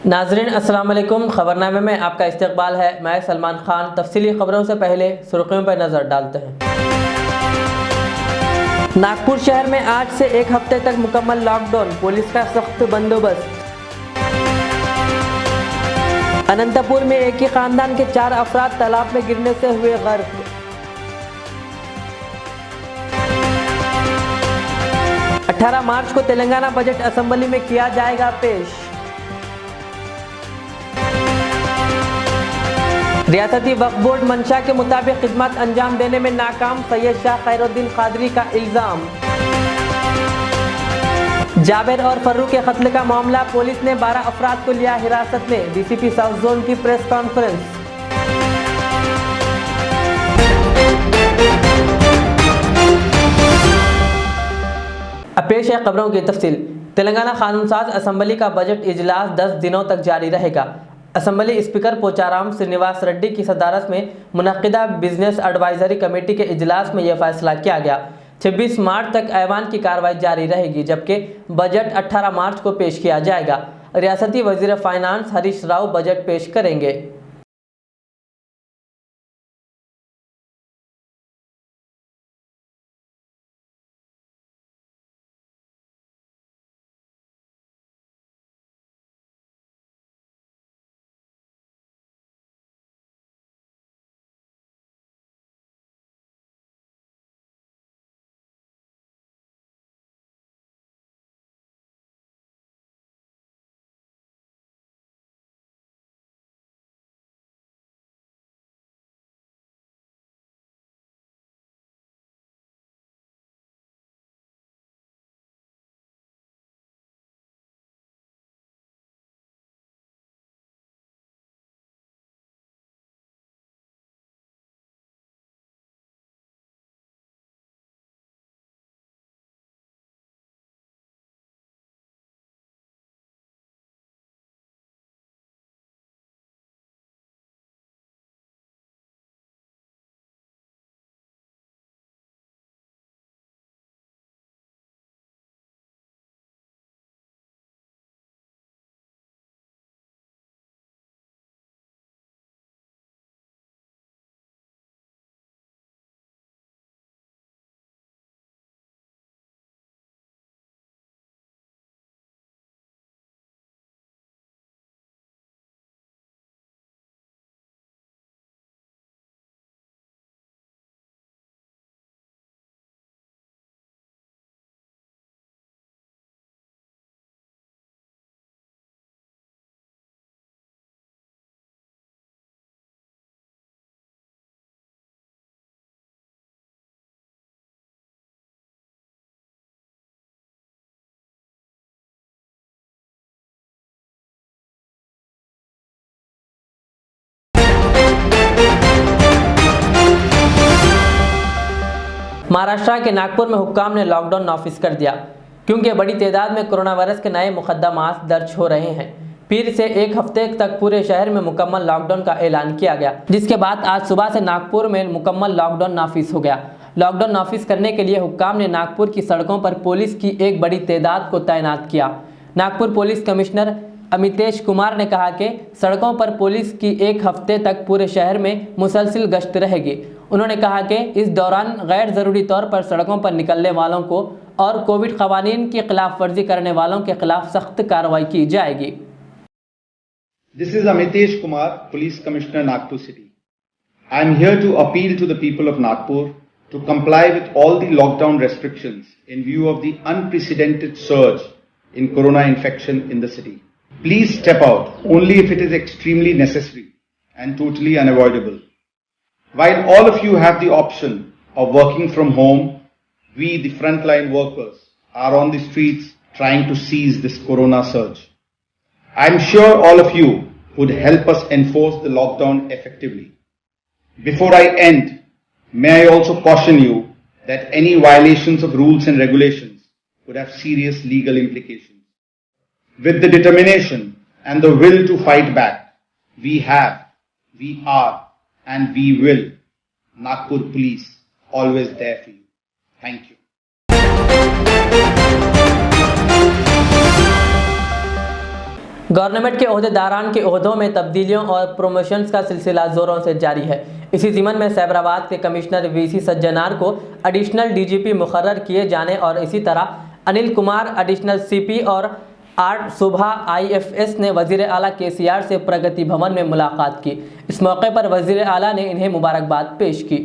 नाजरीन अस्सलाम वालेकुम। खबरनामे में आपका इस्तकबाल है। मैं सलमान खान। तफसीली खबरों से पहले सुर्खियों पर नज़र डालते हैं। नागपुर शहर में आज से एक हफ्ते तक मुकम्मल लॉकडाउन, पुलिस का सख्त बंदोबस्त। अनंतपुर में एक ही खानदान के 4 अफराद तालाब में गिरने से हुए गर्क। अठारह मार्च को तेलंगाना बजट असेंबली में किया जाएगा पेश। रियासती वक्फ बोर्ड मंशा के मुताबिक खिदमत अंजाम देने में नाकाम, सैयद शाह खैरुद्दीन कादरी का इल्जाम। जावेद और फर्रू के कत्ल का मामला, पुलिस ने 12 अफराद को लिया हिरासत में, डीसीपी साउथ जोन की प्रेस कॉन्फ्रेंस। अब पेश है खबरों की तफसील। तेलंगाना कानूनसाज असेंबली का बजट इजलास 10 दिनों तक जारी रहेगा। असेंबली स्पीकर पोचाराम श्रीनिवास रेड्डी की सदारत में मुनक्किदा बिजनेस एडवाइजरी कमेटी के इजलास में यह फैसला किया गया। 26 मार्च तक ऐवान की कार्रवाई जारी रहेगी, जबकि बजट 18 मार्च को पेश किया जाएगा। रियासती वजीर फाइनेंस हरीश राव बजट पेश करेंगे। महाराष्ट्र के नागपुर में हुक्काम ने लॉकडाउन नाफिज कर दिया, क्योंकि बड़ी तादाद में कोरोना वायरस के नए मुकदमात दर्ज हो रहे हैं। पीर से एक हफ्ते तक पूरे शहर में मुकम्मल लॉकडाउन का ऐलान किया गया, जिसके बाद आज सुबह से नागपुर में मुकम्मल लॉकडाउन नाफिज हो गया। लॉकडाउन नाफिज करने के लिए हुक्काम ने नागपुर की सड़कों पर पुलिस की एक बड़ी तादाद को तैनात किया। नागपुर पुलिस कमिश्नर अमितेश कुमार ने कहा कि सड़कों पर पुलिस की एक हफ्ते तक पूरे शहर में मुसलसिल गश्त रहेगी। उन्होंने कहा कि इस दौरान गैर ज़रूरी तौर पर सड़कों पर निकलने वालों को और कोविड क़वानीन की खिलाफ वर्जी करने वालों के खिलाफ सख्त कार्रवाई की जाएगी। This is Amitesh Kumar, Police Commissioner, Nagpur City. I am here to appeal to the people of Nagpur to comply with all the lockdown restrictions in view of the unprecedented surge in corona infection in the city. Please step out only if it is extremely necessary and totally unavoidable. While all of you have the option of working from home, we, the frontline workers, are on the streets trying to seize this corona surge. I am sure all of you would help us enforce the lockdown effectively. Before I end, may I also caution you that any violations of rules and regulations would have serious legal implications. With the determination and the will to fight back, we have, we are, and we will Nagpur Police, always there for you. Thank you. Government के ओहदेदारान के ओहदों में तब्दीलियों और promotions का सिलसिला जोरों से जारी है। इसी ज़िमन में साइबराबाद के कमिश्नर वीसी सज्जनार को एडिशनल डीजीपी मुकर्रर किए जाने और इसी तरह अनिल कुमार एडिशनल सीपी और आर सुबह आईएफएस ने वज़ीर आला केसीआर से प्रगति भवन में मुलाकात की। इस मौके पर वज़ीर आला ने इन्हें मुबारकबाद पेश की।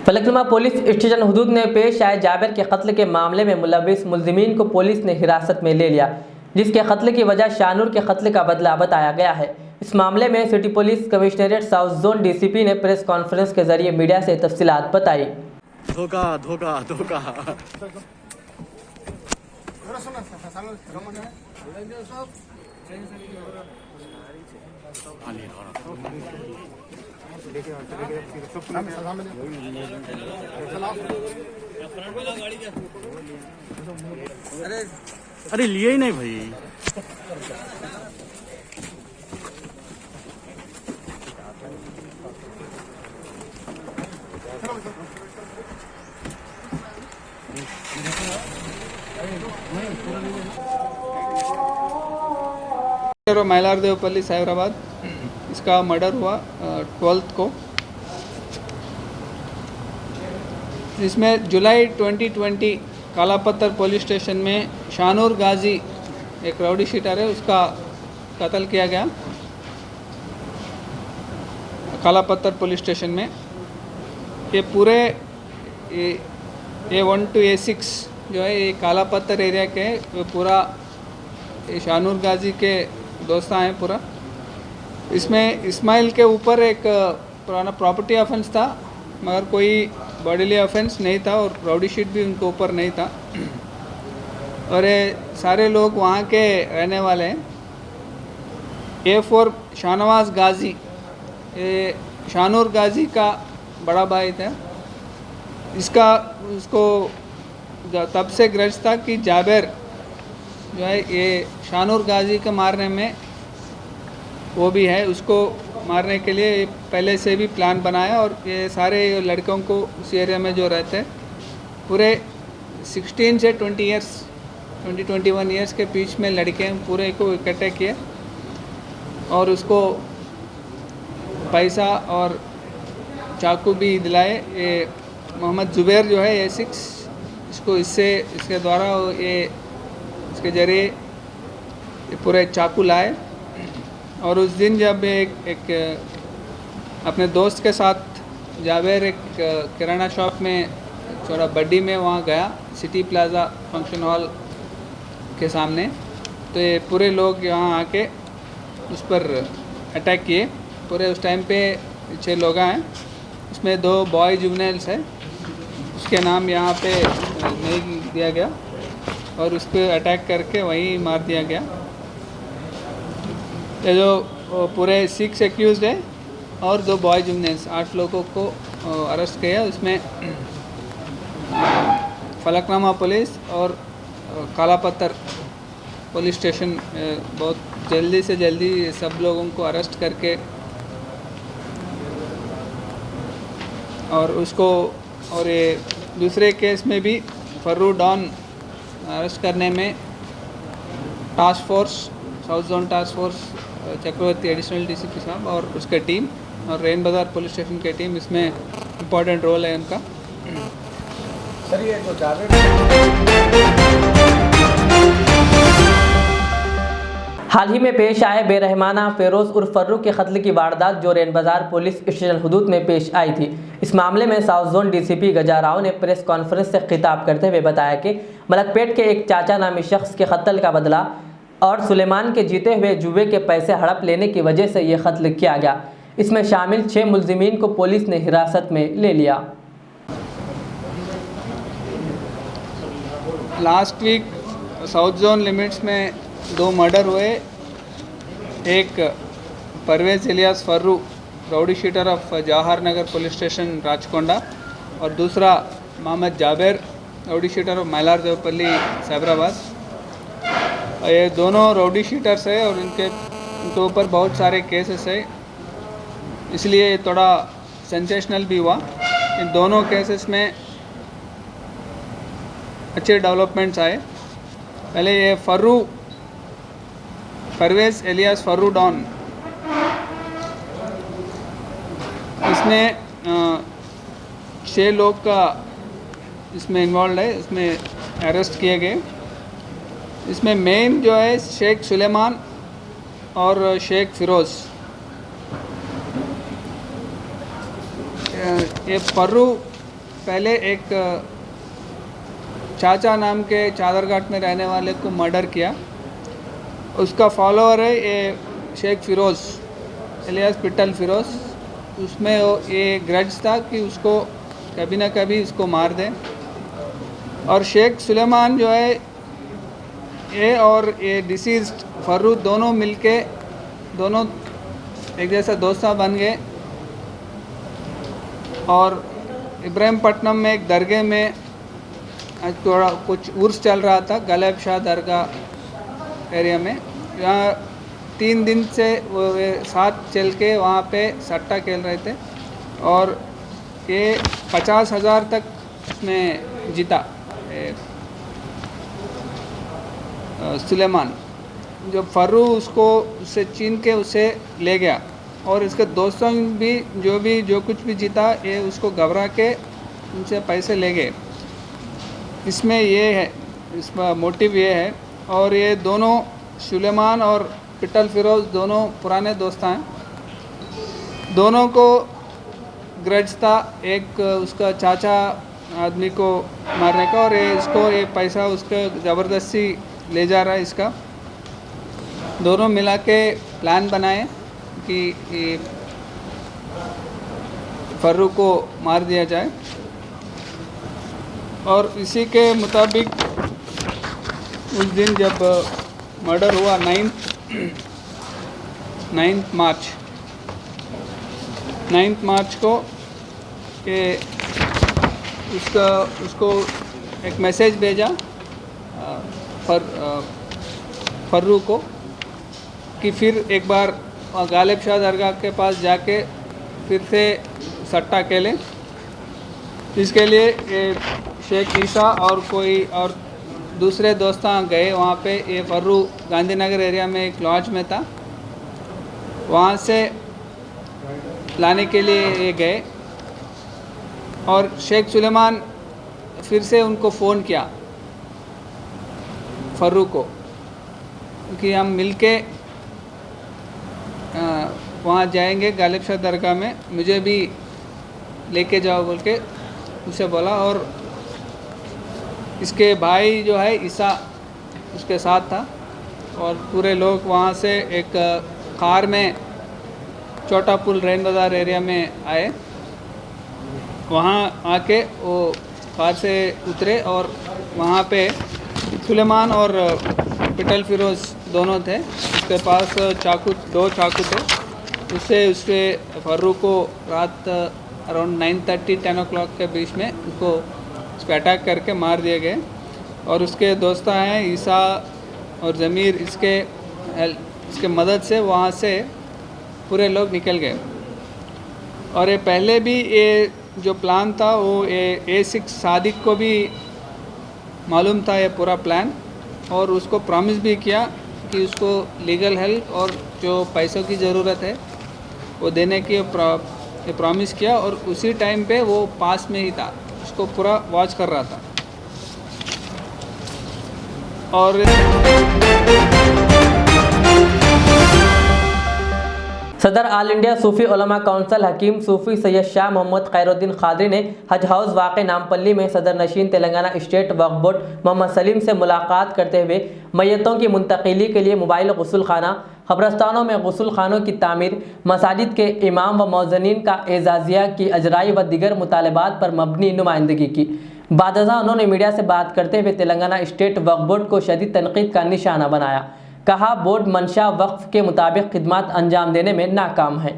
फलकनुमा पुलिस स्टेशन हुदूद में पेश आए जाबिर के कत्ल के मामले में मुलविस मुल्जिमीन को पुलिस ने हिरासत में ले लिया, जिसके कत्ल की वजह शानूर के कत्ल का बदला बताया गया है। इस मामले में city police commissionerate south zone DCP ने प्रेस कॉन्फ्रेंस के जरिए मीडिया से तफसीलात बताई। धोखा धोखा धोखा अरे लिए ही नहीं भाई। मैलारदेवपल्ली साइबराबाद, इसका मर्डर हुआ 12th को, जिसमें जुलाई 2020 कालापत्थर पुलिस स्टेशन में शानूर गाजी एक राउडी शीटर है, उसका कत्ल किया गया कालापत्थर पुलिस स्टेशन में। ये पूरे A1 to A6 जो है ये कालापत्थर एरिया के वो पूरा ये शानूर गाजी के दोस्ता हैं पूरा। इसमें इस्माइल के ऊपर एक पुराना प्रॉपर्टी ऑफेंस था, मगर कोई बॉडीली ऑफेंस नहीं था और राउडी शीट भी उनके ऊपर नहीं था। और ये सारे लोग वहाँ के रहने वाले हैं। A4 शाहनवाज गाजी, ये शानूर गाजी का बड़ा भाई था। उसको तब से ग्रज था कि जाबिर जो है ये शानूर गाजी के मारने में वो भी है, उसको मारने के लिए पहले से भी प्लान बनाया। और ये सारे लड़कों को उस एरिया में जो रहते हैं पूरे 16 से 21 ईयर्स के बीच में लड़के पूरे को इकट्ठे किए और उसको पैसा और चाकू भी दिलाए। ये मोहम्मद जुबैर जो है A6, इसको इसके द्वारा ये इसके ज़रिए पूरे चाकू लाए। और उस दिन जब एक अपने दोस्त के साथ जावेर एक किराना शॉप में थोड़ा बड्डी में वहाँ गया, सिटी प्लाज़ा फंक्शन हॉल के सामने, तो ये पूरे लोग यहाँ आके उस पर अटैक किए। पूरे उस टाइम पे 6 लोग हैं, उसमें 2 बॉय जुवेनाइल्स है, उसके नाम यहाँ पे नहीं दिया गया और उस पर अटैक करके वहीं मार दिया गया। ये जो पूरे 6 एक्यूज़ है और 2 बॉय जुवेनाइल्स, 8 लोगों को अरेस्ट किया। उसमें फलकनुमा पुलिस और कालापत्थर पुलिस स्टेशन बहुत जल्दी से जल्दी सब लोगों को अरेस्ट करके और ये दूसरे केस में भी फर्रू डॉन अरेस्ट करने में task force, south zone task force Chakravarthy additional DCP साहब और उसके टीम और रेन बाज़ार पुलिस स्टेशन की टीम, इसमें इम्पोर्टेंट रोल है उनका। सर ये जो हाल ही में पेश आए बेरहमाना फेरोज उर्फ फर्रू के कत्ल की वारदात जो रेन बाज़ार पुलिस स्टेशन हुदूद में पेश आई थी। इस मामले में साउथ जोन डीसीपी गजाराव ने प्रेस कॉन्फ्रेंस से खिताब करते हुए बताया कि मलकपेट के एक चाचा नामी शख्स के कत्ल का बदला और सुलेमान के जीते हुए जुए के पैसे हड़प लेने की वजह से ये कत्ल किया गया। इसमें शामिल 6 मुल्जिमीन को पुलिस ने हिरासत में ले लिया। Last week south zone limits में 2 मर्डर हुए। एक Parvez Ilyas Farru, rowdy sheeter of Jawahar Nagar police station Rachakonda, और दूसरा Mohammed Jabir, rowdy sheeter of Mailardevpally Cyberabad. ये दोनों राउडी शीटर्स है और इनके उनके ऊपर बहुत सारे केसेस है, इसलिए थोड़ा सेंसेशनल भी हुआ। इन दोनों केसेस में अच्छे डेवलपमेंट्स आए। पहले ये परवेज़ एलियास फर्रू डॉन, इसने 6 लोग का इसमें इन्वॉल्व है, इसमें अरेस्ट किए गए। इसमें मेन जो है शेख सुलेमान और शेख फिरोज़। ये फर्रू पहले एक चाचा नाम के चादरघाट में रहने वाले को मर्डर किया, उसका फॉलोअर है ये शेख फिरोज़ एलियास पिट्टल फिरोज़। उसमें ये ग्रज था कि उसको कभी ना कभी उसको मार दें। और शेख सुलेमान जो है ये और ये डिसीज्ड फर्रू दोनों मिलके दोनों एक जैसा दोस्ता बन गए और इब्राहिमपट्टनम में एक दरगाह में आज थोड़ा कुछ उर्स चल रहा था, गलेब शाह दरगाह एरिया में। यहाँ 3 दिन से वो साथ चल के वहाँ पे सट्टा खेल रहे थे और ये 50,000 तक उसमें जीता सुलेमान। जब फर्रू उसको उससे छीन के उसे ले गया और इसके दोस्तों भी जो कुछ भी जीता ये उसको घबरा के उनसे पैसे ले गए। इसमें ये है, इसका मोटिव ये है। और ये दोनों सुलेमान और पिट्टल फिरोज़ दोनों पुराने दोस्त हैं। दोनों को ग्रज था, एक उसका चाचा आदमी को मारने का और ये पैसा उसका ज़बरदस्ती ले जा रहा है इसका। दोनों मिला के प्लान बनाए कि ये फर्रू को मार दिया जाए और इसी के मुताबिक उस दिन जब मर्डर हुआ 9 मार्च को कि उसको एक मैसेज भेजा फर्रू को कि फिर एक बार गालिब शाह दरगाह के पास जाके फिर से सट्टा खेलें। इसके लिए ये शेख ईसा और कोई और दूसरे दोस्त गए वहाँ पे। ये फर्रू गांधीनगर एरिया में एक लॉज में था, वहाँ से लाने के लिए ये गए और शेख सुलेमान फिर से उनको फ़ोन किया फर्रू को कि हम मिलके वहाँ जाएंगे गालिब शाह दरगाह में, मुझे भी लेके जाओ बोल के उसे बोला। और इसके भाई जो है ईसा उसके साथ था और पूरे लोग वहाँ से एक कार में छोटा पुल रैन बाज़ार एरिया में आए। वहाँ आके वो कार से उतरे और वहाँ पे सुलेमान और पिट्टल फिरोज़ दोनों थे। उसके पास 2 चाकू थे। उससे फर्रू को रात अराउंड 9:30-10 o'clock के बीच में उसको उस पर अटैक करके मार दिए गए। और उसके दोस्त हैं ईसा और ज़मीर, इसके मदद से वहाँ से पूरे लोग निकल गए। और ये पहले भी ये जो प्लान था वो A6 सादिक को भी मालूम था ये पूरा प्लान, और उसको प्रॉमिस भी किया कि उसको लीगल हेल्प और जो पैसों की ज़रूरत है वो देने की प्रॉमिस किया। और उसी टाइम पे वो पास में ही था, उसको पूरा वॉच कर रहा था। और सदर ऑल इंडिया सूफी उलमा काउंसिल हकीम सूफी सैयद शाह मोहम्मद खैरुद्दीन कादरी ने हज हाउस वाक़े नामपल्ली में सदर नशीन तेलंगाना स्टेट वक्फ बोर्ड मोहम्मद सलीम से मुलाकात करते हुए मैयतों की मुंतकिली के लिए मोबाइल गुस्ल खाना, कब्रस्तानों में गुस्ल खानों की तामीर, मसाजिद के इमाम व मौज़नीन का एजाज़िया की अजराई व दीगर मुतालबात पर मबनी नुमाइंदगी की। बादशाह उन्होंने मीडिया से बात करते हुए तेलंगाना स्टेट वक्फ बोर्ड को शदीद तनकीद का निशाना बनाया। कहा, बोर्ड मंशा वक्फ के मुताबिक खिदमत अंजाम देने में नाकाम है।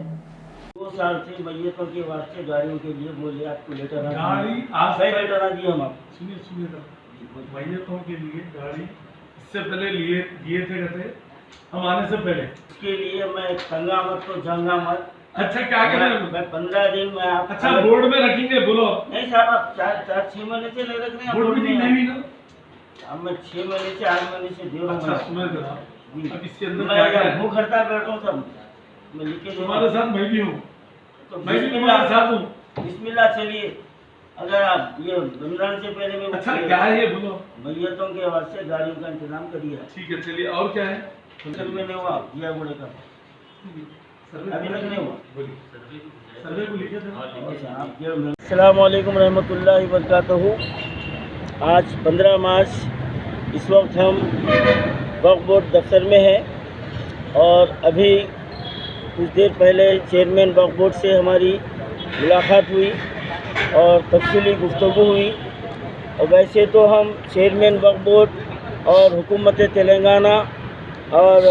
2 साल से मैयतों के वास्ते गाड़ियों के लिए बोले आपको लेटर लेटर आ दिए हम आप सुनिए मैयतों के लिए गाड़ी इससे पहले दिए थे कहते हम आने से पहले। इसके लिए मैं तंगा मत तो जंगा मत। अच्छा क्या करें? मैं 15 दिन में आप अच्छा बोर्ड में रखेंगे बोलो। नहीं साहब आप 4-6 महीने से ले रख रहे हैं बोर्ड मीटिंग नहीं ना। अब मैं 6 महीने से 8 महीने से दे रहा हूँ। अच्छा सुनो जरा, अब इसके अंदर मैं क्या क्या है? भूख हड़ताल बैठा हूँ सब, मैं लिख के तुम्हारे साथ मैं भी हूँ, तो मैं भी तुम्हारे साथ हूँ। बिस्मिल्लाह चलिए। अगर आप ये रमजान से पहले में अच्छा क्या है ये बोलो। मैयतों के वास्ते गाड़ियों का इंतजाम करिए। ठीक है चलिए, और क्या है? सर्वे में नहीं हुआ दिया गुड़े का अभी तक नहीं हुआ। सर्वे को लिखे थे। अस्सलाम वालेकुम रहमतुल्लाहि व बरकातहू। आज 15 मार्च, इस वक्त हम वक्फ बोर्ड दफ्तर में हैं और अभी कुछ देर पहले चेयरमैन वक्फ बोर्ड से हमारी मुलाकात हुई और तफसीली गुफ्तगू हुई। और वैसे तो हम चेयरमैन वक्फ बोर्ड और हुकूमत तेलंगाना और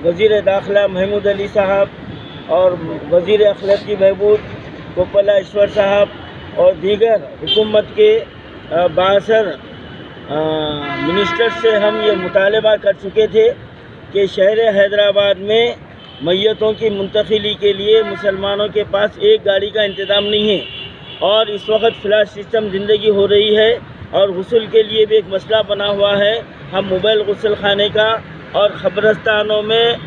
वज़ीर दाखिला महमूद अली साहब और वज़ीर अखलाकी बहबूद गोपाला ईश्वर साहब और दीगर हुकूमत के 62 मिनिस्टर से हम ये मुतालबा कर चुके थे कि शहर हैदराबाद में मैयतों की मुंतकिली के लिए मुसलमानों के पास एक गाड़ी का इंतज़ाम नहीं है और इस वक्त फ्लैश सिस्टम ज़िंदगी हो रही है और गुस्ल के लिए भी एक मसला बना हुआ है। हम मोबाइल गुस्ल खाने का और ख़बरस्तानों में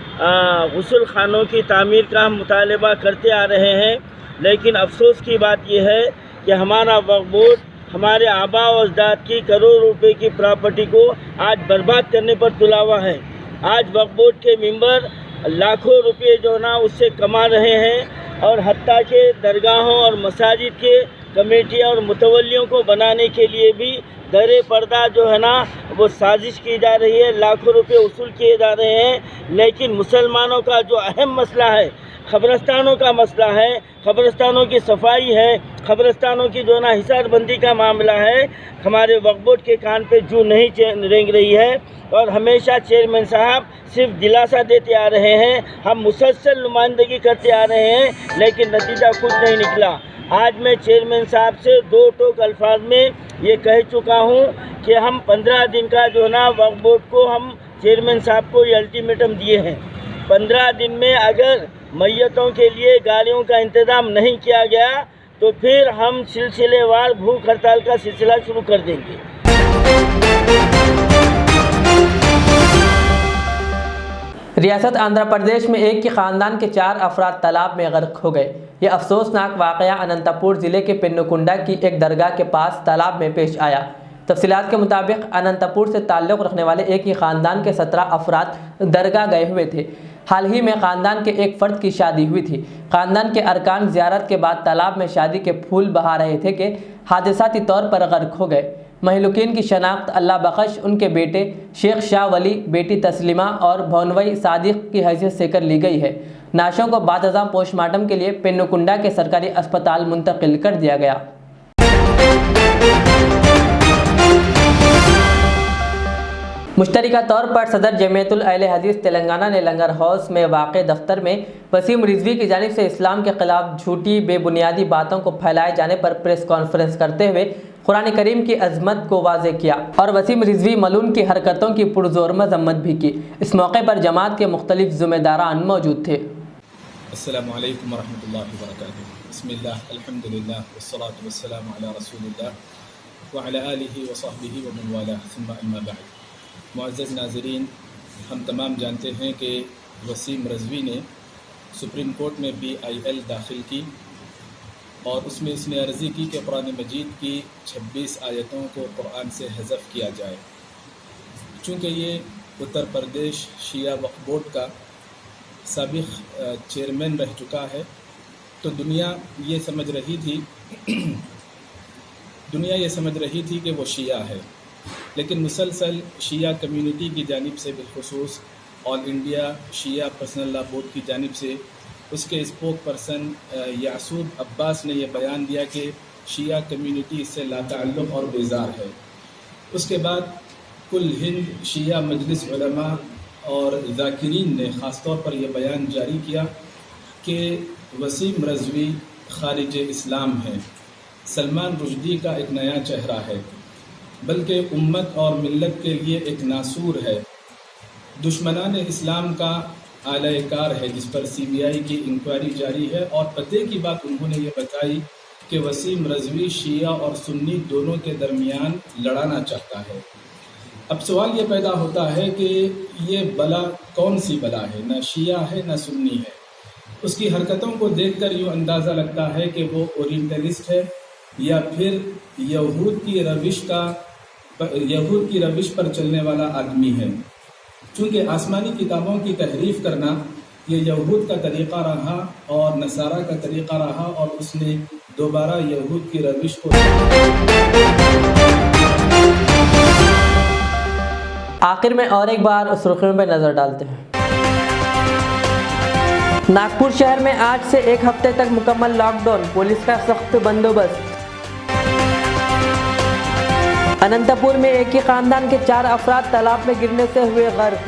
गुस्ल खानों की तामीर का हम मुतालबा करते आ रहे हैं, लेकिन अफसोस की बात यह है कि हमारा वक्फ बोर्ड हमारे आबा और अजदाद की करोड़ रुपए की प्रॉपर्टी को आज बर्बाद करने पर तुला हुआ है। आज वक्फ बोर्ड के मेंबर लाखों रुपए जो ना उससे कमा रहे हैं और हत्ता के दरगाहों और मसाजिद के कमेटियाँ और मुतवल्लियों को बनाने के लिए भी दरे पर्दा जो है ना वो साजिश की जा रही है, लाखों रुपए वसूल किए जा रहे हैं। लेकिन मुसलमानों का जो अहम मसला है, ख़बरस्तानों का मसला है, ख़बरस्तानों की सफाई है, ख़बरस्तानों की जो ना हिसारबंदी का मामला है, हमारे वक्फ बोर्ड के कान पे जू नहीं रेंग रही है और हमेशा चेयरमैन साहब सिर्फ दिलासा देते आ रहे हैं, हम मुसलसल नुमाइंदगी करते आ रहे हैं, लेकिन नतीजा कुछ नहीं निकला। आज मैं चेयरमैन साहब से 2 टोक अल्फाज में ये कह चुका हूँ कि हम 15 दिन का जो ना वक्फ बोर्ड को हम चेयरमैन साहब को ये अल्टीमेटम दिए हैं। 15 दिन में अगर मैयतों के लिए गाड़ियों का इंतज़ाम नहीं किया गया तो फिर हम सिलसिलेवार भूख हड़ताल का सिलसिला शुरू कर देंगे। रियासत आंध्र प्रदेश में एक ही ख़ानदान के 4 अफराद तालाब में गर्क हो गए। ये अफसोसनाक वाक़या अनंतपुर ज़िले के पेन्नुकुंडा की एक दरगाह के पास तालाब में पेश आया। तफसीलात के मुताबिक अनंतपुर से ताल्लुक़ रखने वाले एक ही ख़ानदान के 17 अफराद दरगाह गए हुए थे। हाल ही में ख़ानदान के एक फ़र्द की शादी हुई थी। ख़ानदान के अरकान ज़ियारत के बाद तालाब में शादी के फूल बहा रहे थे कि हादसाती तौर पर गर्क हो गए। महलूकीन की शनाख्त अल्लाह बख्श उनके बेटे शेख शाह वली, बेटी तस्लीमा और भौनवई सादिक की हैसियत से कर ली गई है। नाशों को बादअज़ां पोस्टमार्टम के लिए पेन्नुकुंडा के सरकारी अस्पताल मुंतकिल कर दिया गया। मुश्तरका तौर पर सदर जमीयतुल अहले हदीस तेलंगाना ने लंगर हाउस में वाक़े दफ्तर में वसीम रिजवी की जानिब से इस्लाम के ख़िलाफ़ झूठी बेबुनियादी बातों को फैलाए जाने पर प्रेस कॉन्फ्रेंस करते हुए कुरान करीम की अज़मत को वाज़ेह किया और वसीम रिजवी मलून की हरकतों की पुरज़ोर मज़म्मत भी की। इस मौके पर जमात के मुख्तलिफ ज़िम्मेदारान मौजूद थे। अस्सलामु अलैकुम वरहमतुल्लाहि वबरकातुहू। बिस्मिल्लाह अल्हम्दुलिल्लाह वस्सलातु वस्सलामु अला रसूलिल्लाह व अला आलिहि व सहबिहि व मन वाला सुम्मा अम्मा बाद। मुअज़्ज़ज़ नाज़रीन, हम तमाम जानते हैं कि वसीम रिजवी ने सुप्रीम कोर्ट में BIL दाखिल की और उसमें इसने अर्ज़ी की कि कुरान मजीद की 26 आयतों को कुरान से हज़फ किया जाए। चूँकि ये उत्तर प्रदेश शिया वक्फ बोर्ड का साबिक़ चेयरमैन रह चुका है, तो दुनिया ये समझ रही थी कि वो शिया है, लेकिन मुसलसल शिया कम्युनिटी की जानिब से, बिलखुसूस ऑल इंडिया शिया पर्सनल लॉ बोर्ड की जानिब से उसके स्पोक पर्सन यासूब अब्बास ने यह बयान दिया कि शिया कम्युनिटी इससे लाताल्लुक़ और बेजार है। उसके बाद कुल हिंद शिया मजलिस उलमा और ज़ाकिरीन ने ख़ास तौर पर यह बयान जारी किया कि वसीम रिजवी खारिज इस्लाम है, सलमान रुश्दी का एक नया चेहरा है, बल्कि उम्मत और मिल्लत के लिए एक नासूर है। दुश्मनान इस्लाम का आला कार है जिस पर CBI की इंक्वायरी जारी है। और पते की बात उन्होंने ये बताई कि वसीम रज़वी शिया और सुन्नी दोनों के दरमियान लड़ाना चाहता है। अब सवाल ये पैदा होता है कि ये बला कौन सी बला है, ना शिया है ना सुन्नी है। उसकी हरकतों को देखकर यूँ अंदाज़ा लगता है कि वो ओरिएंटलिस्ट है या फिर यहूद की रविश पर चलने वाला आदमी है। चूँकि आसमानी किताबों की तहरीफ करना ये यहूद का तरीक़ा रहा और नसारा का तरीक़ा रहा और उसने दोबारा यहूद की रविश को। आखिर में और एक बार सुर्खियों पर नजर डालते हैं। नागपुर शहर में आज से एक हफ्ते तक मुकम्मल लॉकडाउन, पुलिस का सख्त बंदोबस्त। अनंतपुर में एक ही खानदान के 4 अफराद तालाब में गिरने से हुए गर्क।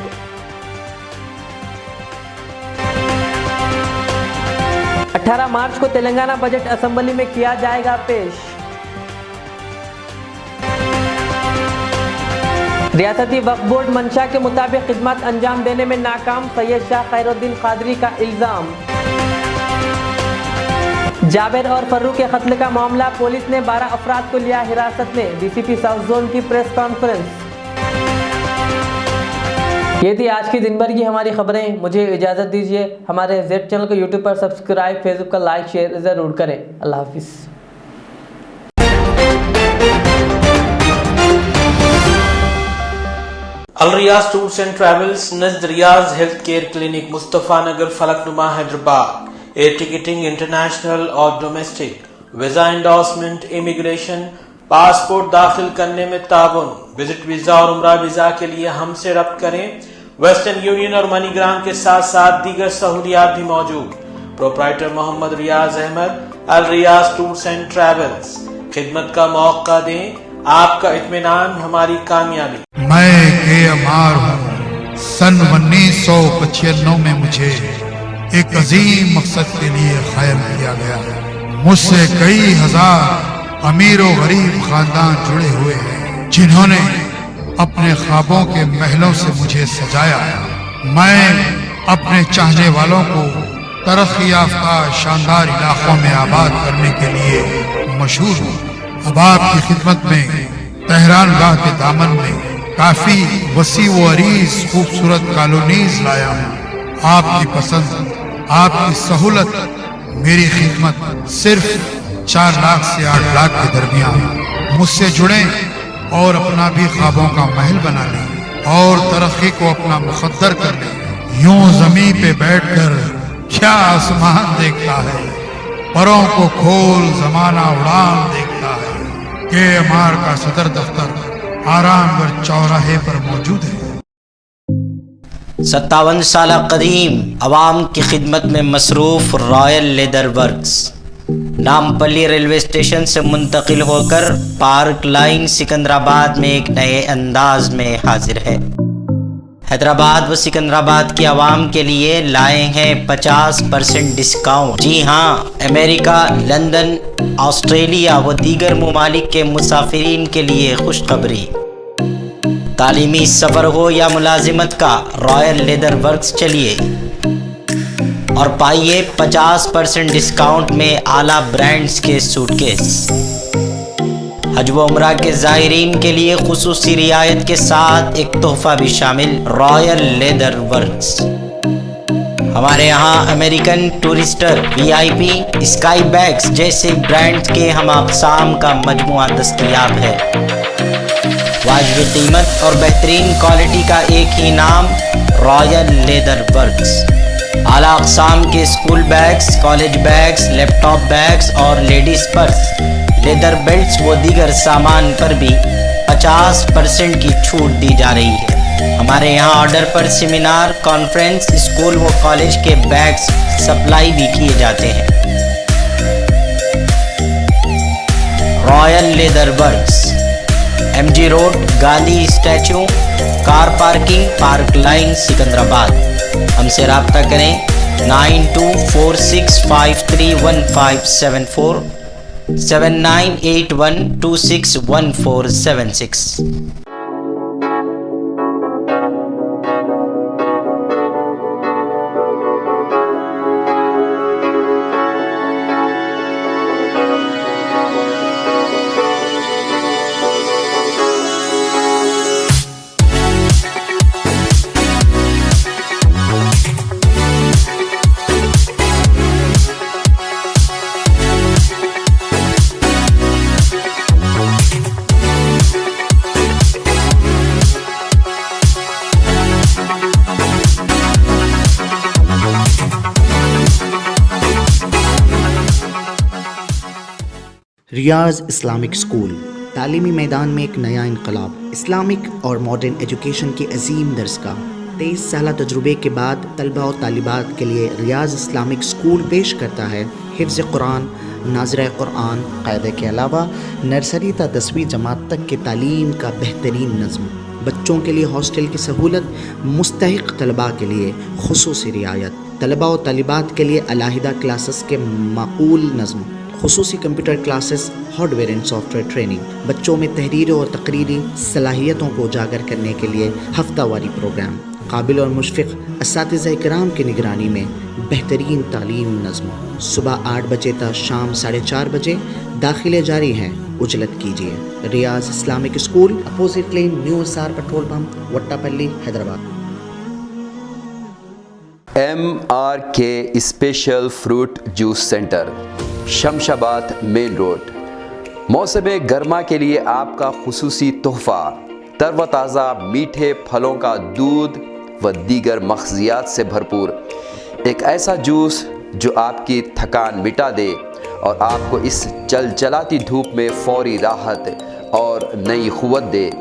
अठारह मार्च को तेलंगाना बजट असेंबली में किया जाएगा पेश। रियासती वक्फ बोर्ड मंशा के मुताबिक खिदमत अंजाम देने में नाकाम, सैयद शाह खैरुद्दीन कादरी का इल्जाम। जावेद और फर्रू के कत्ल का मामला, पुलिस ने 12 अफराद को लिया हिरासत में, DCP साउथ जोन की प्रेस कॉन्फ्रेंस। ये थी आज की दिन भर की हमारी खबरें। मुझे इजाज़त दीजिए। हमारे जेड चैनल को यूट्यूब पर सब्सक्राइब, फेसबुक का लाइक शेयर ज़रूर करें। अल्लाह हाफिज़। Al Riyaz tours and travels, नज़द Riyaz health care clinic, Mustafa Nagar, Falaknuma, Hyderabad. Air ticketing international और domestic, visa endorsement, immigration, passport दाखिल करने में ताउन, विजिट वीजा और उम्रा वीजा के लिए हमसे रब्त करें। वेस्टर्न यूनियन और मनीग्राम के साथ साथ दीगर सहूलियात भी मौजूद। Proprietor Mohammad Riyaz Ahmed, Al Riyaz tours and travels. खिदमत का मौका दें, आपका इत्मीनान हमारी कामयाबी। मैं अमार हूँ। सन 1995 में मुझे एक अजीम मकसद के लिए कायम किया गया। मुझसे कई हजार अमीर और गरीब खानदान जुड़े हुए हैं जिन्होंने अपने ख्वाबों के महलों से मुझे सजाया। मैं अपने चाहने वालों को तरक्की याफ्ता शानदार इलाकों में आबाद करने के लिए मशहूर हूँ। अब आपकी खिदमत में तेहरान गाह के दामन में काफी वसी व अरीज खूबसूरत कॉलोनीज लाया हूँ। आपकी पसंद, आपकी सहूलत, मेरी खिदमत सिर्फ 4 लाख से 8 लाख के दरमियान। मुझसे जुड़े और अपना भी ख्वाबों का महल बना लें और तरक्की को अपना मुकद्दर कर लें। यूं जमीन पे बैठकर क्या आसमान देखता है, परों को खोल जमाना उड़ान देखता है। KMR का सदर दफ्तर आरामगढ़ चौराहे पर मौजूद है। 57 साल कदीम अवाम की खिदमत में मसरूफ royal leather works Nampally railway station से मुंतकिल होकर पार्क लाइन सिकंदराबाद में एक नए अंदाज में हाजिर है। हैदराबाद व सिकंदराबाद की आवाम के लिए लाए हैं 50% डिस्काउंट। जी हाँ, अमेरिका, लंदन, ऑस्ट्रेलिया व दीगर ममालिक के मुसाफिरीन के लिए खुशखबरी। तालीमी सफ़र हो या मुलाजिमत का, रॉयल लेदर वर्क्स चलिए और पाइए 50% डिस्काउंट में आला ब्रांड्स के सूटकेस। हज व उम्रा के ज़ायरीन के लिए खुसूसी रियायत के साथ एक तोहफा भी शामिल, रॉयल लेदर वर्क्स। हमारे यहाँ American Tourister, VIP, sky bags जैसे ब्रांड्स के हम अक़साम का मजमुआ दस्तयाब है। वाजिब कीमत और बेहतरीन क्वालिटी का एक ही नाम, रॉयल लेदर वर्क्स। आला अक़साम के school bags, college bags, laptop bags और लेडीज़ पर्स, लेदर बेल्ट्स व दीगर सामान पर भी 50% की छूट दी जा रही है। हमारे यहाँ ऑर्डर पर सेमिनार, कॉन्फ्रेंस, स्कूल व कॉलेज के बैग्स सप्लाई भी किए जाते हैं। Royal leather works, MG road, Gandhi statue, car parking, park line, Secunderabad. हमसे रब्ता करें 9246531574 7981261476। रियाज इस्लामिक स्कूल तालीमी मैदान में एक नया इनकलाब। इस्लामिक और मॉडर्न एजुकेशन की अजीम दरसगाह 23 साल तजुर्बे के बाद तलबा और तालिबात के लिए रियाज इस्लामिक स्कूल पेश करता है हिफ्ज़ कुरान, नाज़िरा कुरान, क़ायदे के अलावा नर्सरी ता 10वीं जमात तक के तालीम का बेहतरीन नज़्म। बच्चों के लिए हॉस्टल की सहूलत, मुस्तहिक़ तलबा के लिए खुसूसी रियायत, तलबा और तालिबात के लिए अलहदा क्लासेस के माकूल नज़्म, खुसूसी computer classes, hardware and software training, बच्चों में तहरीरी और तकरीरी सलाहियतों को उजागर करने के लिए हफ्तावारी प्रोग्राम, काबिल और मुशफ़िक़ असातिज़ा इकराम की निगरानी में बेहतरीन तालीम नज़्म। सुबह 8 बजे तक शाम 4:30 बजे दाखिले जारी हैं, उजलत कीजिए। Riyaz Islamic school, opposite lane, new SR petrol pump, Vattapalli, Hyderabad. MRK special fruit juice centre, Shamshabad main road. मौसम गर्मा के लिए आपका खुसूसी तोहफ़ा, तरोताज़ा मीठे फलों का दूध व दीगर मग़ज़ियात से भरपूर एक ऐसा जूस जो आपकी थकान मिटा दे और आपको इस चलचलाती धूप में फ़ौरी राहत और नई क़ुव्वत दे।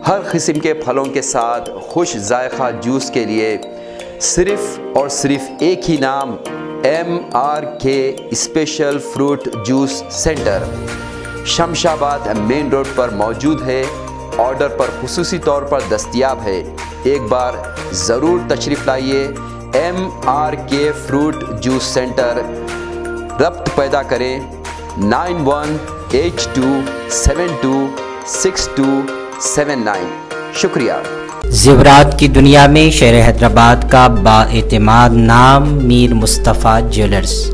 हर किस्म के फलों के साथ खुश जायक़ा जूस के लिए सिर्फ़ और सिर्फ एक ही नाम, MRK special fruit juice centre, Shamshabad main road पर मौजूद है। ऑर्डर पर खुसूसी तौर पर दस्तयाब है। एक बार ज़रूर तशरीफ़ लाइए। MRK फ्रूट जूस सेंटर, रब्त पैदा करें 9182726279। शुक्रिया। ज़ेवरात की दुनिया में शहर हैदराबाद का बाएतिमाद नाम मीर मुस्तफ़ा ज्वेलर्स,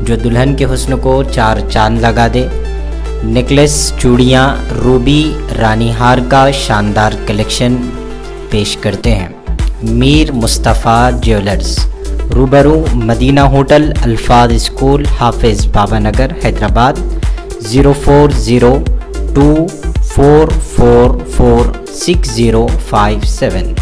जो दुल्हन के हुस्न को 4 चांद लगा दे। नेकलेस, चूड़ियाँ, रूबी, रानी हार का शानदार कलेक्शन पेश करते हैं। मीर मुस्तफ़ा ज्वेलर्स, रूबरू मदीना होटल, अल्फाज स्कूल, हाफिज़ बाबा नगर, हैदराबाद। 0402444657।